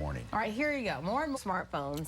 morning. All right, here you go. More and more smartphones,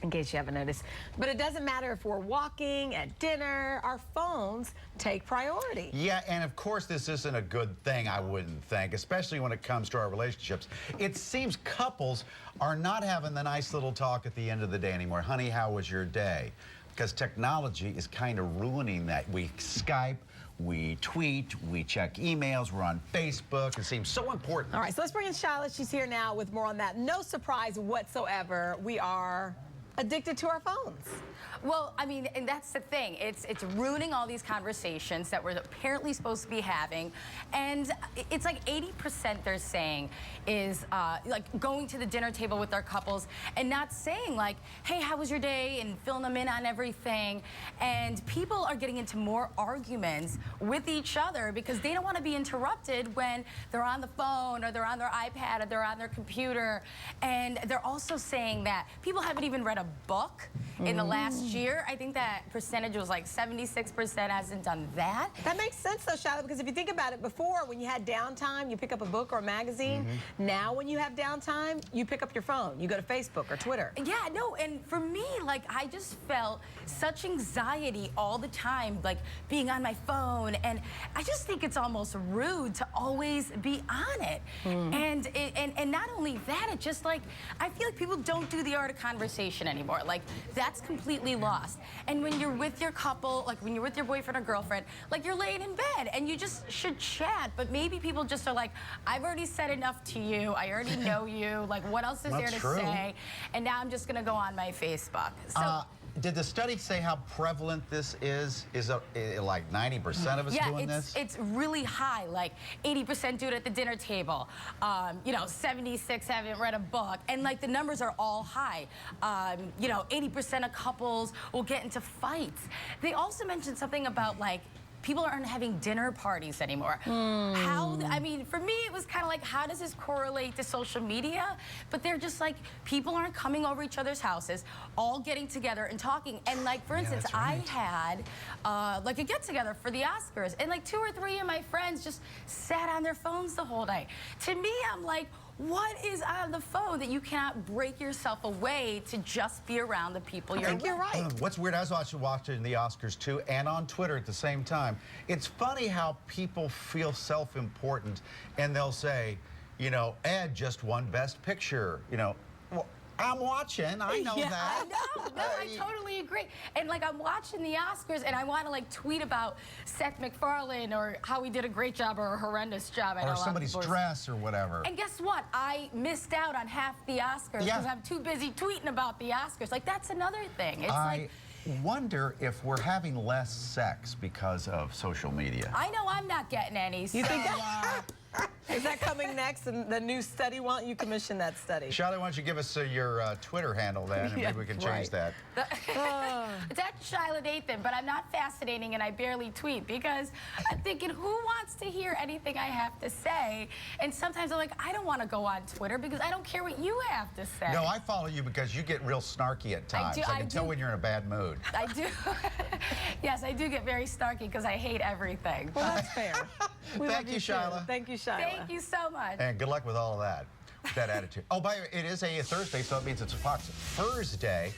in case you haven't noticed. But it doesn't matter if we're walking, at dinner, our phones take priority. Yeah, and of course this isn't a good thing, I wouldn't think, especially when it comes to our relationships. It seems couples are not having the nice little talk at the end of the day anymore. Honey, how was your day? Because technology is kind of ruining that. We Skype, we tweet, we check emails, we're on Facebook. It seems so important. All right, so let's bring in Shila. She's here now with more on that. No surprise whatsoever. We are addicted to our phones. Well, I mean, and that's the thing. It's ruining all these conversations that we're apparently supposed to be having. And it's like 80% they're saying is like going to the dinner table with their couples and not saying like, hey, how was your day? And filling them in on everything. And people are getting into more arguments with each other because they don't want to be interrupted when they're on the phone or they're on their iPad or they're on their computer. And they're also saying that people haven't even read a book in the last year. I think that percentage was like 76% hasn't done that. That makes sense though, Shila, because if you think about it, before when you had downtime, you pick up a book or a magazine. Now when you have downtime, you pick up your phone. You go to Facebook or Twitter. Yeah, no, and for me, like, I just felt such anxiety all the time, like being on my phone, and I just think it's almost rude to always be on it. And not only that, it just like, I feel like people don't do the art of conversation anymore. Like, that's completely lost. And when you're with your couple, like when you're with your boyfriend or girlfriend, like you're laying in bed and you just should chat, but maybe people just are like, I've already said enough to you, I already know you, like what else is there to say? And now I'm just gonna go on my Facebook. So. Did the study say how prevalent this is? Is it like 90% of us doing this? It's really high. Like 80% do it at the dinner table. You know, 76 haven't read a book, and like the numbers are all high. You know, 80% of couples will get into fights. They also mentioned something about like people aren't having dinner parties anymore. How, I mean, for me, it was kind of like, how does this correlate to social media? But they're just like, people aren't coming over each other's houses, all getting together and talking. And like, for instance, I had like a get together for the Oscars, and like 2 or 3 of my friends just sat on their phones the whole night. To me, I'm like, what is on the phone that you cannot break yourself away to just be around the people you're with? You're right. What's weird, I was watching the Oscars too, and on Twitter at the same time. It's funny how people feel self-important, and they'll say, you know, Ed just won Best Picture. You know, well, I'm watching, I know that. I know, no, I totally agree. And like, I'm watching the Oscars and I want to like tweet about Seth MacFarlane or how he did a great job or a horrendous job. Or somebody's dress or whatever. And guess what? I missed out on half the Oscars because I'm too busy tweeting about the Oscars. Like, that's another thing. It's like, wonder if we're having less sex because of social media. I know I'm not getting any. So, You think that? Is that coming next in the new study? Why don't you commission that study? Shila, why don't you give us your Twitter handle then, and maybe we can change that. It's at Shila Nathan, but I'm not fascinating and I barely tweet because I'm thinking, who wants to hear anything I have to say? And sometimes I'm like, I don't want to go on Twitter because I don't care what you have to say. No, I follow you because you get real snarky at times. I can tell when you're in a bad mood. I do. Yes, I do get very snarky because I hate everything. Well, that's fair. Thank you, Shila. Thank you, Shila. Thank you so much. And good luck with all of that, that attitude. Oh, by the way, it is a Thursday, so it means it's a Fox Thursday.